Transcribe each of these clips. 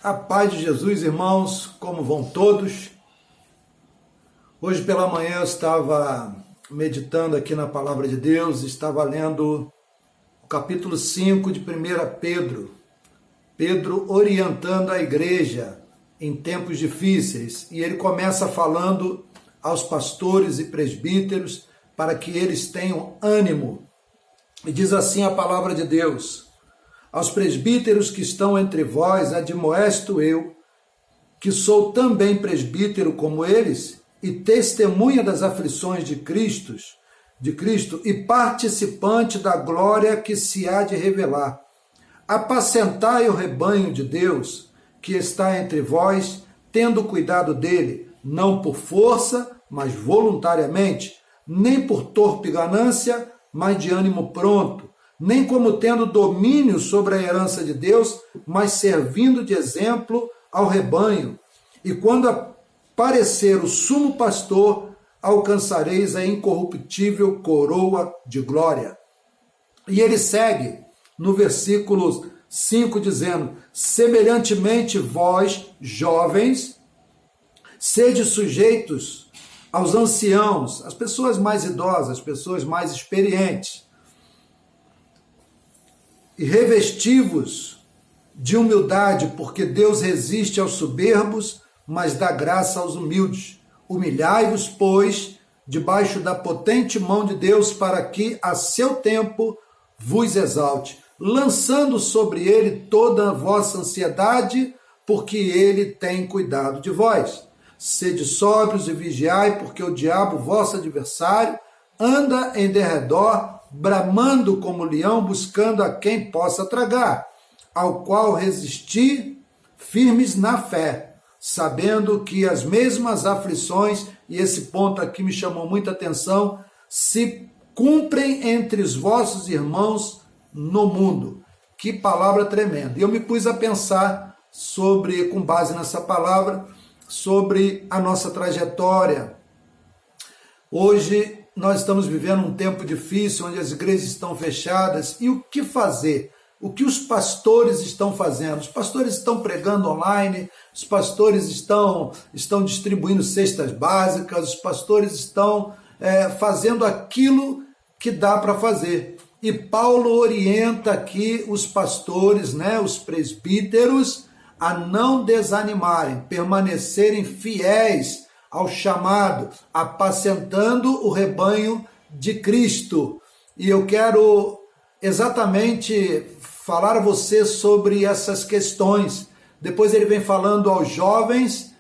A paz de Jesus, irmãos, como vão todos? Hoje pela manhã eu estava meditando aqui na Palavra de Deus, estava lendo o capítulo 5 de 1 Pedro. Pedro orientando a igreja em tempos difíceis, e ele começa falando aos pastores e presbíteros para que eles tenham ânimo. E diz assim a Palavra de Deus: aos presbíteros que estão entre vós, admoesto eu, que sou também presbítero como eles, e testemunha das aflições de Cristo e participante da glória que se há de revelar. Apacentai o rebanho de Deus, que está entre vós, tendo cuidado dele, não por força, mas voluntariamente, nem por torpe ganância, mas de ânimo pronto, nem como tendo domínio sobre a herança de Deus, mas servindo de exemplo ao rebanho. E quando aparecer o sumo pastor, alcançareis a incorruptível coroa de glória. E ele segue no versículo 5 dizendo: semelhantemente vós, jovens, sede sujeitos aos anciãos, às pessoas mais idosas, às pessoas mais experientes, e revesti-vos de humildade, porque Deus resiste aos soberbos, mas dá graça aos humildes. Humilhai-vos, pois, debaixo da potente mão de Deus, para que a seu tempo vos exalte, lançando sobre ele toda a vossa ansiedade, porque ele tem cuidado de vós. Sede sóbrios e vigiai, porque o diabo, vosso adversário, anda em derredor, bramando como leão, buscando a quem possa tragar, ao qual resisti firmes na fé, sabendo que as mesmas aflições, e esse ponto aqui me chamou muita atenção, se cumprem entre os vossos irmãos no mundo. Que palavra tremenda! E eu me pus a pensar sobre, com base nessa palavra, sobre a nossa trajetória. Hoje nós estamos vivendo um tempo difícil, onde as igrejas estão fechadas, e o que fazer? O que os pastores estão fazendo? Os pastores estão pregando online, os pastores estão distribuindo cestas básicas, os pastores estão fazendo aquilo que dá para fazer. E Paulo orienta aqui os pastores, os presbíteros, a não desanimarem, permanecerem fiéis ao chamado, apacentando o rebanho de Cristo. E eu quero exatamente falar a você sobre essas questões. Depois ele vem falando aos jovens,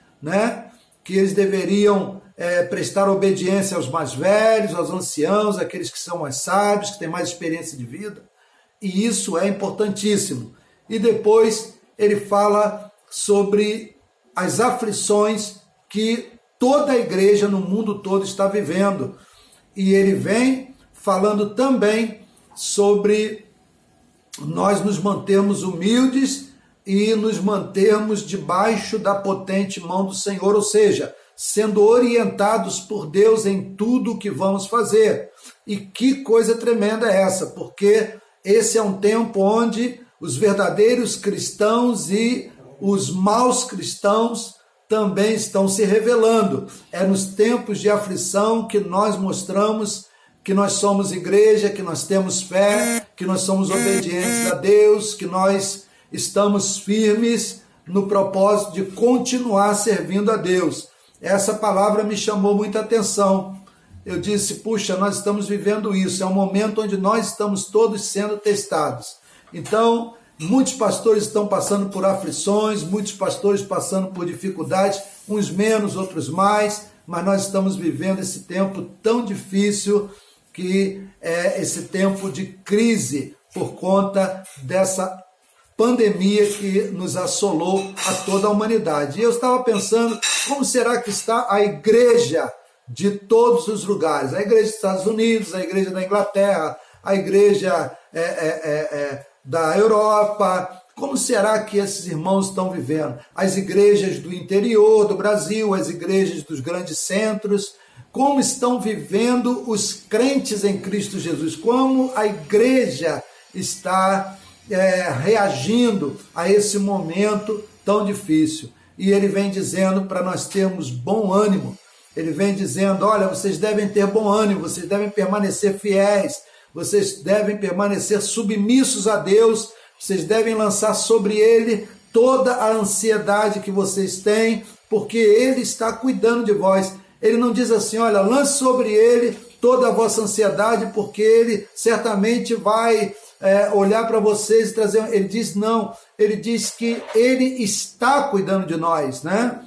que eles deveriam prestar obediência aos mais velhos, aos anciãos, aqueles que são mais sábios, que têm mais experiência de vida. E isso é importantíssimo. E depois ele fala sobre as aflições que toda a igreja no mundo todo está vivendo. E ele vem falando também sobre nós nos mantermos humildes e nos mantermos debaixo da potente mão do Senhor, ou seja, sendo orientados por Deus em tudo o que vamos fazer. E que coisa tremenda é essa, porque esse é um tempo onde os verdadeiros cristãos e os maus cristãos também estão se revelando. É nos tempos de aflição que nós mostramos que nós somos igreja, que nós temos fé, que nós somos obedientes a Deus, que nós estamos firmes no propósito de continuar servindo a Deus. Essa palavra me chamou muita atenção. Eu disse, puxa, nós estamos vivendo isso, é um momento onde nós estamos todos sendo testados. Então, muitos pastores estão passando por aflições, muitos pastores passando por dificuldades, uns menos, outros mais, mas nós estamos vivendo esse tempo tão difícil, que é esse tempo de crise por conta dessa pandemia que nos assolou a toda a humanidade. E eu estava pensando, como será que está a igreja de todos os lugares? A igreja dos Estados Unidos, a igreja da Inglaterra, a igreja da Europa. Como será que esses irmãos estão vivendo? As igrejas do interior do Brasil, as igrejas dos grandes centros, como estão vivendo os crentes em Cristo Jesus? Como a igreja está reagindo a esse momento tão difícil. E ele vem dizendo para nós termos bom ânimo. Ele vem dizendo, olha, vocês devem ter bom ânimo, vocês devem permanecer fiéis, vocês devem permanecer submissos a Deus, vocês devem lançar sobre Ele toda a ansiedade que vocês têm, porque Ele está cuidando de vós. Ele não diz assim, olha, lance sobre Ele toda a vossa ansiedade, porque Ele certamente vai olhar para vocês e trazer... Ele diz não, ele diz que Ele está cuidando de nós, né?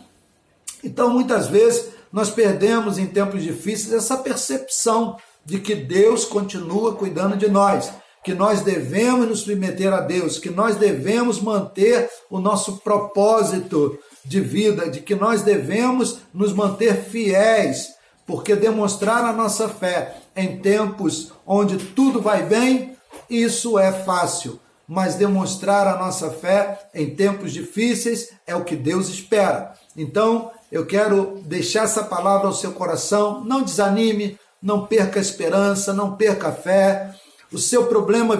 Então, muitas vezes, nós perdemos em tempos difíceis essa percepção de que Deus continua cuidando de nós, que nós devemos nos submeter a Deus, que nós devemos manter o nosso propósito de vida, de que nós devemos nos manter fiéis, porque demonstrar a nossa fé em tempos onde tudo vai bem, isso é fácil, mas demonstrar a nossa fé em tempos difíceis é o que Deus espera. Então, eu quero deixar essa palavra ao seu coração, não desanime, não perca a esperança, não perca a fé. O seu problema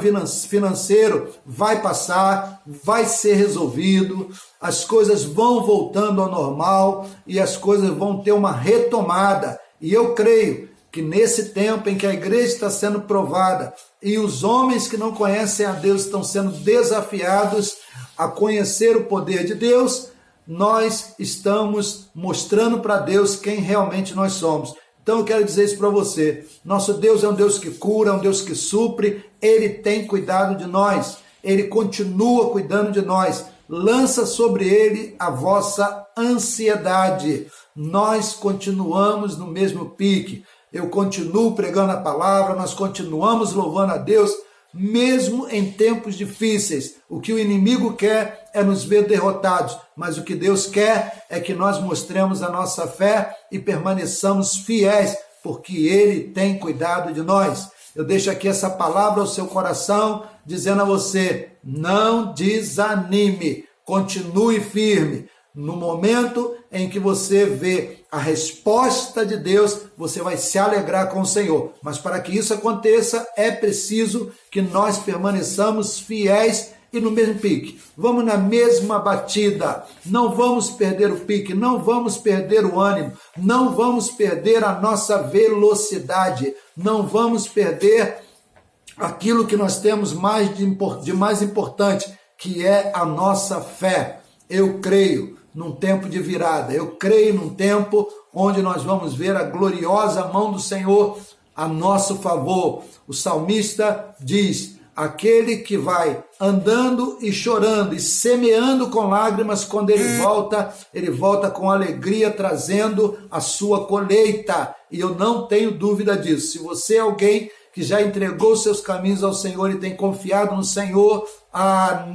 financeiro vai passar, vai ser resolvido, as coisas vão voltando ao normal e as coisas vão ter uma retomada. E eu creio que nesse tempo em que a igreja está sendo provada e os homens que não conhecem a Deus estão sendo desafiados a conhecer o poder de Deus, nós estamos mostrando para Deus quem realmente nós somos. Então eu quero dizer isso para você, nosso Deus é um Deus que cura, é um Deus que supre, Ele tem cuidado de nós, Ele continua cuidando de nós, lança sobre Ele a vossa ansiedade, nós continuamos no mesmo pique, eu continuo pregando a palavra, nós continuamos louvando a Deus, mesmo em tempos difíceis. O que o inimigo quer é nos ver derrotados, mas o que Deus quer é que nós mostremos a nossa fé e permaneçamos fiéis, porque Ele tem cuidado de nós. Eu deixo aqui essa palavra ao seu coração, dizendo a você, não desanime, continue firme. No momento em que você vê a resposta de Deus, você vai se alegrar com o Senhor. Mas para que isso aconteça, é preciso que nós permaneçamos fiéis e no mesmo pique. Vamos na mesma batida. Não vamos perder o pique, não vamos perder o ânimo, não vamos perder a nossa velocidade, não vamos perder aquilo que nós temos de mais importante, que é a nossa fé. Eu creio num tempo de virada, eu creio num tempo onde nós vamos ver a gloriosa mão do Senhor a nosso favor. O salmista diz, aquele que vai andando e chorando e semeando com lágrimas, quando ele volta com alegria, trazendo a sua colheita. E eu não tenho dúvida disso. Se você é alguém que já entregou seus caminhos ao Senhor e tem confiado no Senhor,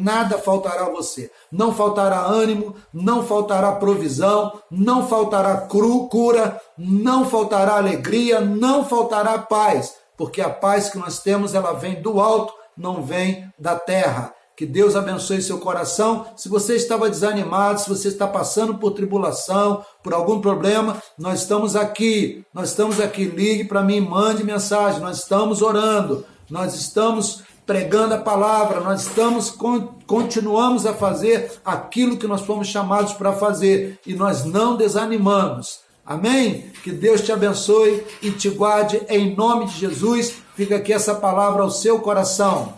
nada faltará a você. Não faltará ânimo, não faltará provisão, não faltará cura, não faltará alegria, não faltará paz, porque a paz que nós temos, ela vem do alto, não vem da terra. Que Deus abençoe seu coração. Se você estava desanimado, se você está passando por tribulação, por algum problema, nós estamos aqui, ligue para mim, mande mensagem, nós estamos orando, nós estamos pregando a palavra, nós continuamos a fazer aquilo que nós fomos chamados para fazer e nós não desanimamos. Amém? Que Deus te abençoe e te guarde em nome de Jesus. Fica aqui essa palavra ao seu coração.